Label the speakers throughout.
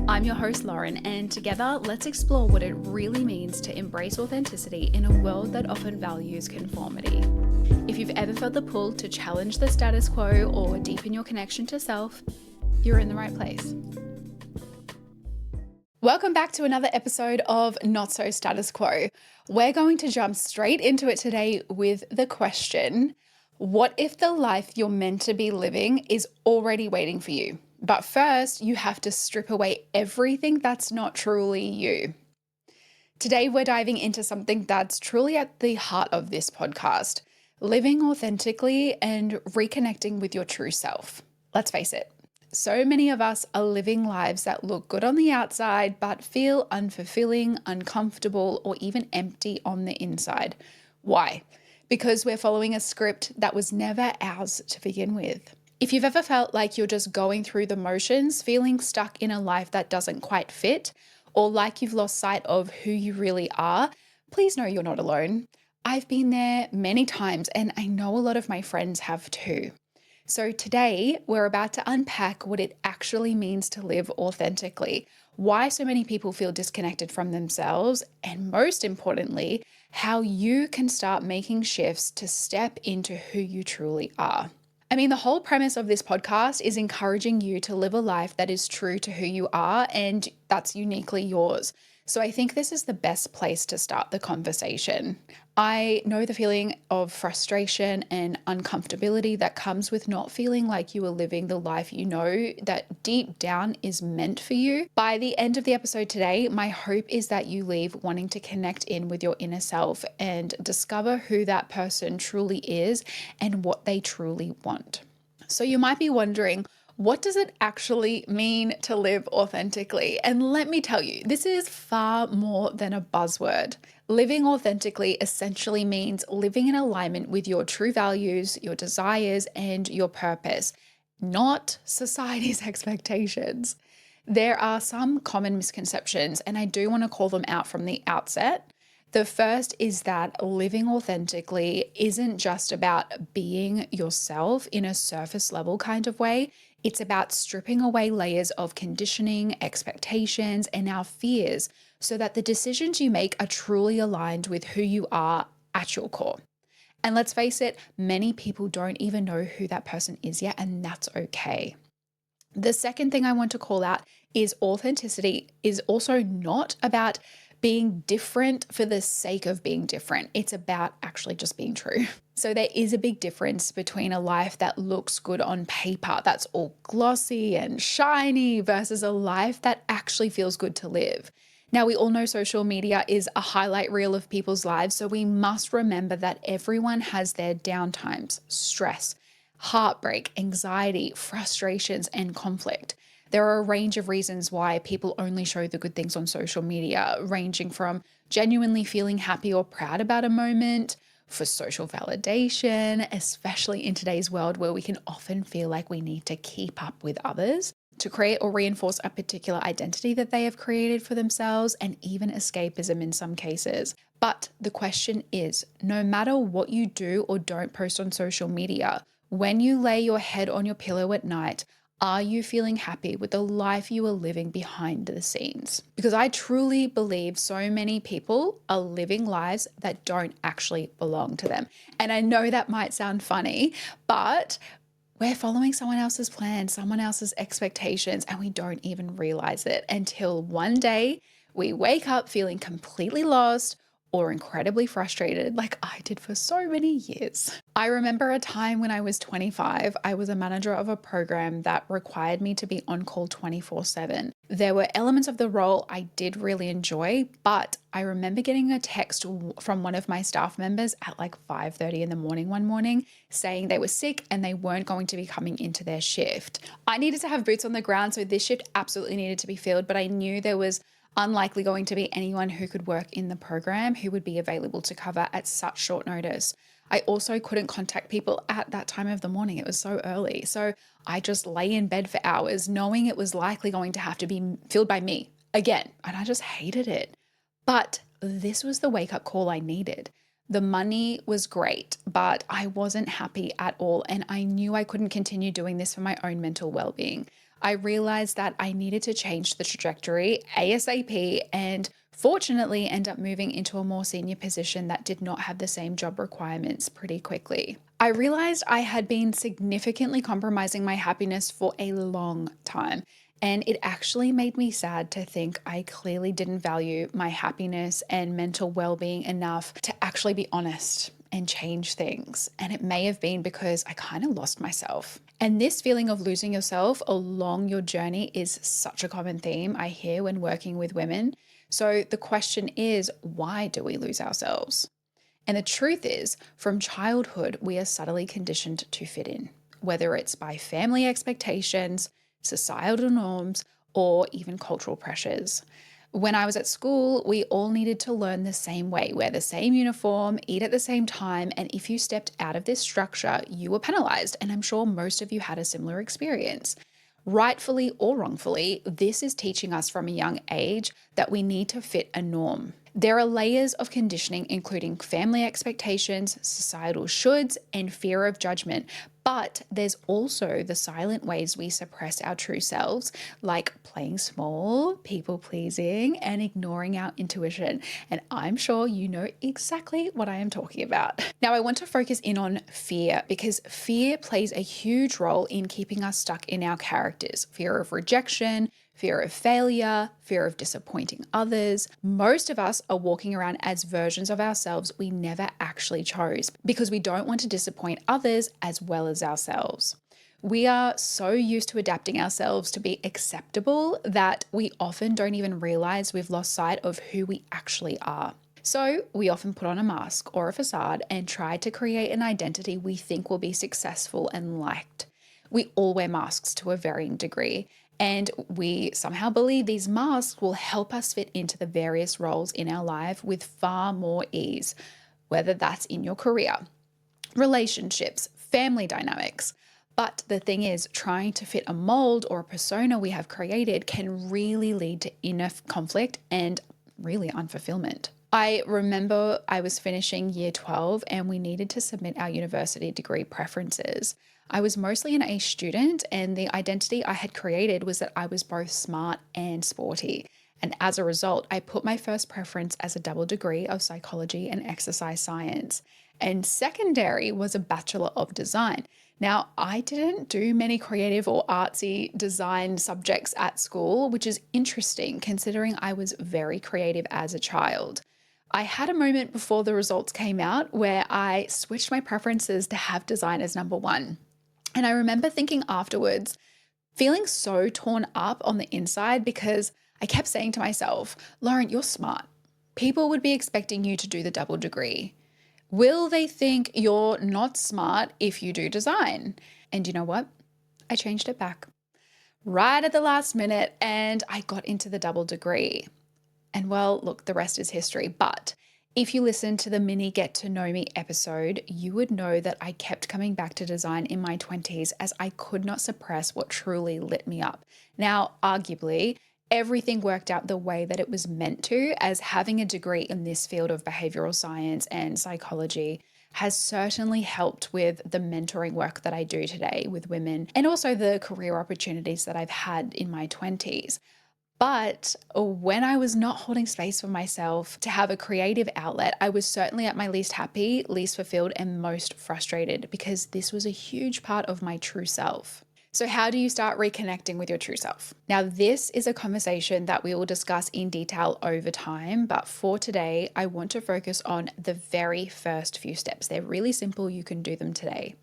Speaker 1: I'm your host, Lauren, and together let's explore what it really means to embrace authenticity in a world that often values conformity. If you've ever felt the pull to challenge the status quo or deepen your connection to self, you're in the right place. Welcome back to another episode of Not So Status Quo. We're going to jump straight into it today with the question, what if the life you're meant to be living is already waiting for you? But first, you have to strip away everything that's not truly you. Today, we're diving into something that's truly at the heart of this podcast, living authentically and reconnecting with your true self. Let's face it, so many of us are living lives that look good on the outside, but feel unfulfilling, uncomfortable, or even empty on the inside. Why? Because we're following a script that was never ours to begin with. If you've ever felt like you're just going through the motions, feeling stuck in a life that doesn't quite fit, or like you've lost sight of who you really are, please know you're not alone. I've been there many times, and I know a lot of my friends have too. So today, we're about to unpack what it actually means to live authentically, why so many people feel disconnected from themselves, and most importantly, how you can start making shifts to step into who you truly are. The whole premise of this podcast is encouraging you to live a life that is true to who you are and that's uniquely yours. So I think this is the best place to start the conversation. I know the feeling of frustration and uncomfortability that comes with not feeling like you are living the life you know that deep down is meant for you. By the end of the episode today, my hope is that you leave wanting to connect in with your inner self and discover who that person truly is and what they truly want. So you might be wondering, what does it actually mean to live authentically? And let me tell you, this is far more than a buzzword. Living authentically essentially means living in alignment with your true values, your desires, and your purpose, not society's expectations. There are some common misconceptions, and I do want to call them out from the outset. The first is that living authentically isn't just about being yourself in a surface level kind of way. It's about stripping away layers of conditioning, expectations, and our fears so that the decisions you make are truly aligned with who you are at your core. And let's face it, many people don't even know who that person is yet, and that's okay. The second thing I want to call out is authenticity is also not about being different for the sake of being different. It's about actually just being true. So there is a big difference between a life that looks good on paper, that's all glossy and shiny, versus a life that actually feels good to live. Now, we all know social media is a highlight reel of people's lives, so we must remember that everyone has their downtimes, stress, heartbreak, anxiety, frustrations, and conflict. There are a range of reasons why people only show the good things on social media, ranging from genuinely feeling happy or proud about a moment, for social validation, especially in today's world where we can often feel like we need to keep up with others, to create or reinforce a particular identity that they have created for themselves, and even escapism in some cases. But the question is, no matter what you do or don't post on social media, when you lay your head on your pillow at night, are you feeling happy with the life you are living behind the scenes? Because I truly believe so many people are living lives that don't actually belong to them. And I know that might sound funny, but we're following someone else's plan, someone else's expectations, and we don't even realize it until one day we wake up feeling completely lost or incredibly frustrated, like I did for so many years. I remember a time when I was 25, I was a manager of a program that required me to be on call 24/7. There were elements of the role I did really enjoy, but I remember getting a text from one of my staff members at like 5:30 in the morning one morning saying they were sick and they weren't going to be coming into their shift. I needed to have boots on the ground, so this shift absolutely needed to be filled, but I knew there was unlikely going to be anyone who could work in the program who would be available to cover at such short notice. I also couldn't contact people at that time of the morning. It was so early. So I just lay in bed for hours knowing it was likely going to have to be filled by me again. And I just hated it. But this was the wake-up call I needed. The money was great, but I wasn't happy at all. And I knew I couldn't continue doing this for my own mental well-being. I realized that I needed to change the trajectory ASAP and fortunately end up moving into a more senior position that did not have the same job requirements pretty quickly. I realized I had been significantly compromising my happiness for a long time. And it actually made me sad to think I clearly didn't value my happiness and mental well being enough to actually be honest and change things. And it may have been because I kind of lost myself. And this feeling of losing yourself along your journey is such a common theme I hear when working with women. So the question is, why do we lose ourselves? And the truth is, from childhood, we are subtly conditioned to fit in, whether it's by family expectations, societal norms, or even cultural pressures. When I was at school, we all needed to learn the same way, wear the same uniform, eat at the same time, and if you stepped out of this structure, you were penalized. And I'm sure most of you had a similar experience. Rightfully or wrongfully, this is teaching us from a young age that we need to fit a norm. There are layers of conditioning, including family expectations, societal shoulds, and fear of judgment. But there's also the silent ways we suppress our true selves, like playing small, people pleasing, and ignoring our intuition. And I'm sure you know exactly what I am talking about. Now, I want to focus in on fear because fear plays a huge role in keeping us stuck in our characters. Fear of rejection, fear of failure, fear of disappointing others. Most of us are walking around as versions of ourselves we never actually chose because we don't want to disappoint others as well as ourselves. We are so used to adapting ourselves to be acceptable that we often don't even realize we've lost sight of who we actually are. So we often put on a mask or a facade and try to create an identity we think will be successful and liked. We all wear masks to a varying degree, and we somehow believe these masks will help us fit into the various roles in our life with far more ease, whether that's in your career, relationships, family dynamics. But the thing is, trying to fit a mold or a persona we have created can really lead to inner conflict and really unfulfillment. I remember I was finishing year 12 and we needed to submit our university degree preferences. I was mostly an A student, and the identity I had created was that I was both smart and sporty. And as a result, I put my first preference as a double degree of psychology and exercise science. And secondary was a Bachelor of Design. Now, I didn't do many creative or artsy design subjects at school, which is interesting considering I was very creative as a child. I had a moment before the results came out where I switched my preferences to have design as number one. And I remember thinking afterwards, feeling so torn up on the inside because I kept saying to myself, Lauren, you're smart. People would be expecting you to do the double degree. Will they think you're not smart if you do design? And you know what? I changed it back right at the last minute and I got into the double degree. And well, look, the rest is history. But if you listen to the mini Get to Know Me episode, you would know that I kept coming back to design in my 20s as I could not suppress what truly lit me up. Now, arguably, everything worked out the way that it was meant to, as having a degree in this field of behavioral science and psychology has certainly helped with the mentoring work that I do today with women and also the career opportunities that I've had in my 20s. But when I was not holding space for myself to have a creative outlet, I was certainly at my least happy, least fulfilled, and most frustrated because this was a huge part of my true self. So, how do you start reconnecting with your true self? Now, this is a conversation that we will discuss in detail over time, but for today, I want to focus on the very first few steps. They're really simple, you can do them today.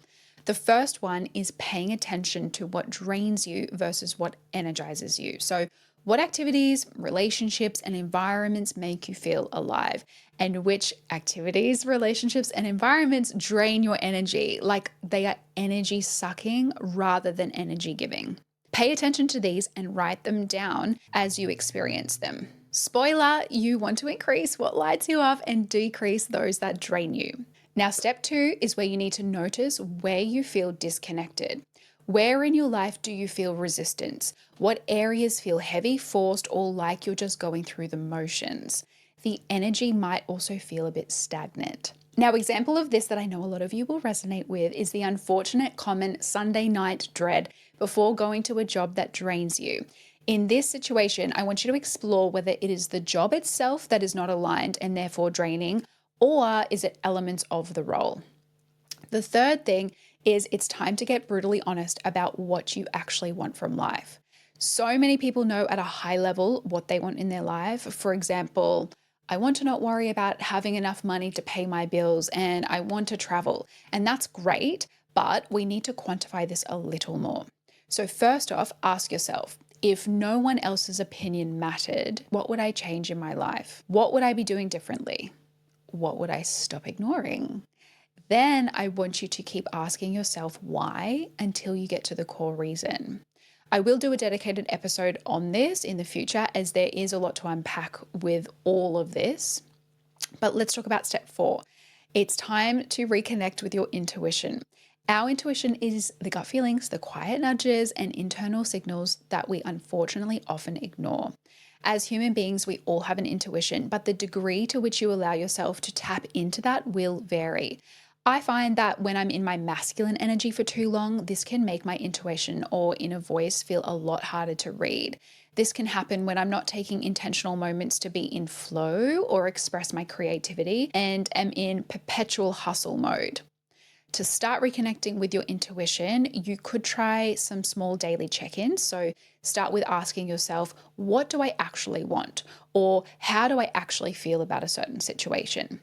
Speaker 1: The first one is paying attention to what drains you versus what energizes you. So, what activities, relationships, and environments make you feel alive? And which activities, relationships, and environments drain your energy, like they are energy sucking rather than energy giving? Pay attention to these and write them down as you experience them. Spoiler, you want to increase what lights you up and decrease those that drain you. Now, step 2 is where you need to notice where you feel disconnected. Where in your life do you feel resistance? What areas feel heavy, forced, or like you're just going through the motions? The energy might also feel a bit stagnant. Now, example of this that I know a lot of you will resonate with is the unfortunate common Sunday night dread, before going to a job that drains you. In this situation, I want you to explore whether it is the job itself that is not aligned and therefore draining, or is it elements of the role? The third thing is it's time to get brutally honest about what you actually want from life. So many people know at a high level what they want in their life. For example, I want to not worry about having enough money to pay my bills and I want to travel. And that's great, but we need to quantify this a little more. So, first off, ask yourself, if no one else's opinion mattered, what would I change in my life? What would I be doing differently? What would I stop ignoring? Then I want you to keep asking yourself why until you get to the core reason. I will do a dedicated episode on this in the future as there is a lot to unpack with all of this. But let's talk about step 4. It's time to reconnect with your intuition. Our intuition is the gut feelings, the quiet nudges, and internal signals that we unfortunately often ignore. As human beings, we all have an intuition, but the degree to which you allow yourself to tap into that will vary. I find that when I'm in my masculine energy for too long, this can make my intuition or inner voice feel a lot harder to read. This can happen when I'm not taking intentional moments to be in flow or express my creativity and am in perpetual hustle mode. To start reconnecting with your intuition, you could try some small daily check ins. So start with asking yourself, what do I actually want? Or how do I actually feel about a certain situation?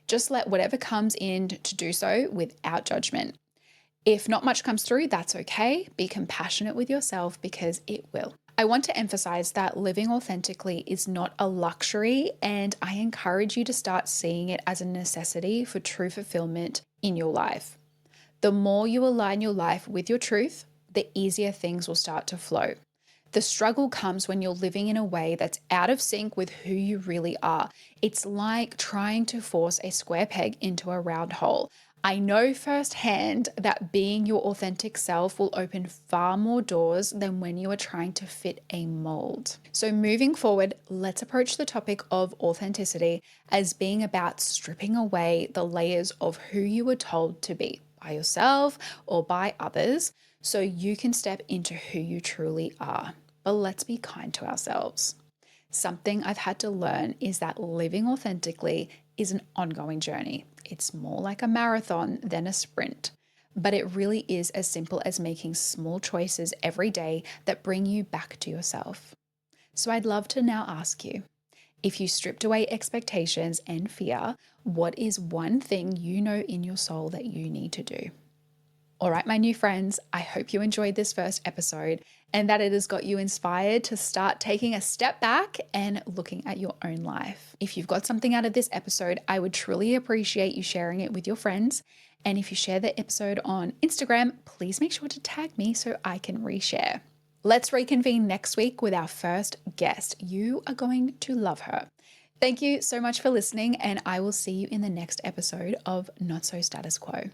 Speaker 1: Just let whatever comes in to do so without judgment. If not much comes through, that's okay. Be compassionate with yourself because it will. I want to emphasize that living authentically is not a luxury, and I encourage you to start seeing it as a necessity for true fulfillment in your life. The more you align your life with your truth, the easier things will start to flow. The struggle comes when you're living in a way that's out of sync with who you really are. It's like trying to force a square peg into a round hole. I know firsthand that being your authentic self will open far more doors than when you are trying to fit a mold. So moving forward, let's approach the topic of authenticity as being about stripping away the layers of who you were told to be by yourself or by others, so you can step into who you truly are. But let's be kind to ourselves. Something I've had to learn is that living authentically is an ongoing journey. It's more like a marathon than a sprint. But it really is as simple as making small choices every day that bring you back to yourself. So I'd love to now ask you, if you stripped away expectations and fear, what is one thing you know in your soul that you need to do? All right, my new friends, I hope you enjoyed this first episode and that it has got you inspired to start taking a step back and looking at your own life. If you've got something out of this episode, I would truly appreciate you sharing it with your friends. And if you share the episode on Instagram, please make sure to tag me so I can reshare. Let's reconvene next week with our first guest. You are going to love her. Thank you so much for listening, and I will see you in the next episode of Not So Status Quo.